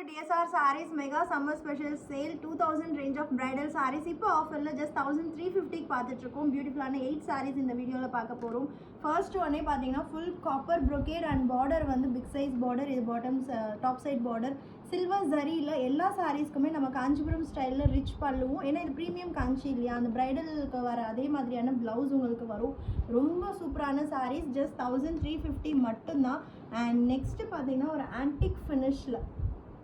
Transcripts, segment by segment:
DSR sarees mega summer special sale 2000 range of bridal sarees இப்போ ஆஃபர்ல just 1350 க்கு பார்த்துட்டு இருக்கோம். பியூட்டிஃபுல்லான 8 sarees இந்த வீடியோல பார்க்க போறோம். ஃபர்ஸ்ட் ஒன்னே பாத்தீங்கன்னா full copper brocade and border வந்து big size border, இது bottom top side border silver ஜரியில எல்லா சாரீஸ்க்குமே நம்ம காஞ்சிபுரம் ஸ்டைலில் ரிச் பல்லுவும், ஏன்னா இது ப்ரீமியம் காஞ்சி இல்லையா, அந்த ப்ரைடலுக்கு வர அதே மாதிரியான ப்ளவுஸ் உங்களுக்கு வரும். ரொம்ப சூப்பரான சாரீஸ் ஜஸ்ட் 1350 மட்டும்தான். அண்ட் நெக்ஸ்ட்டு பார்த்தீங்கன்னா ஒரு ஆன்டிக் ஃபினிஷில்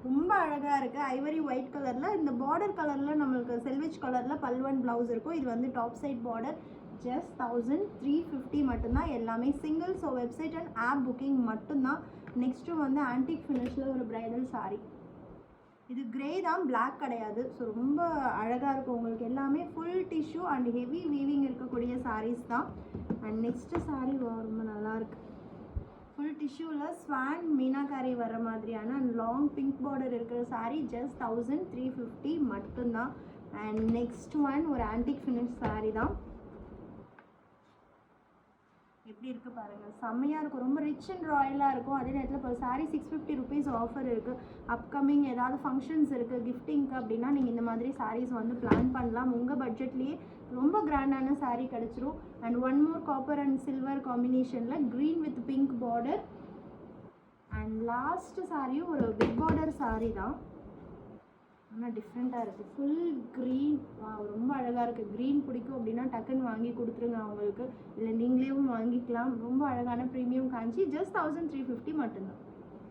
ரொம்ப அழகாக இருக்குது. ஐவரி ஒயிட் கலரில் இந்த பார்டர் கலரில் நம்மளுக்கு செல்விச் கலரில் பல்வன் ப்ளவுஸ் இருக்கும். இது வந்து டாப் சைட் பார்டர் ஜஸ்ட் 1350 மட்டும்தான். எல்லாமே சிங்கிள். So website and app booking மட்டும்தான். நெக்ஸ்ட்டு வந்து ஆன்டிக் ஃபினிஷில் ஒரு ப்ரைடல் சாரீ. இது கிரே தான், பிளாக் கிடையாது. ஸோ ரொம்ப அழகாக இருக்கும் உங்களுக்கு. எல்லாமே full tissue and heavy weaving இருக்கக்கூடிய சாரீஸ் தான். அண்ட் நெக்ஸ்ட்டு சாரீ ரொம்ப நல்லாயிருக்கு. ஃபுல் டிஷ்யூவில் ஸ்வான் மீனாக்காரி வர மாதிரியான அண்ட் லாங் பிங்க் பார்டர் இருக்கிற சாரீ ஜஸ்ட் 1350 மட்டும்தான். அண்ட் நெக்ஸ்ட் ஒன் ஒரு ஆன்டிக் ஃபினிஷ் சாரீ தான். எப்படி இருக்குது பாருங்கள், செம்மையாக இருக்கும். ரொம்ப ரிச் அண்ட் ராயலாக இருக்கும். அதே நேரத்தில் இப்போ சாரீ 650 ருபீஸ் ஆஃபர் இருக்குது. அப்கமிங் ஏதாவது ஃபங்க்ஷன்ஸ் இருக்குது கிஃப்டிங்க்கு அப்படின்னா நீங்கள் இந்த மாதிரி சாரீஸ் வந்து பிளான் பண்ணலாம். உங்கள் பட்ஜெட்லேயே ரொம்ப கிராண்டான சாரீ கிடச்சிரும். And one more copper and silver காம்பினேஷனில் green with pink border. And last சாரியும் ஒரு பிக் பார்டர் சாரீ தான், ஆனால் டிஃப்ரெண்ட்டாக இருக்குது. ஃபுல் க்ரீன், ரொம்ப அழகாக இருக்குது. க்ரீன் பிடிக்கும் அப்படின்னா டக்குன்னு வாங்கி கொடுத்துருங்க அவங்களுக்கு, இல்லை நீங்களேவும் வாங்கிக்கலாம். ரொம்ப அழகான ப்ரீமியம் காஞ்சி ஜஸ்ட் 1350 மட்டும்தான்.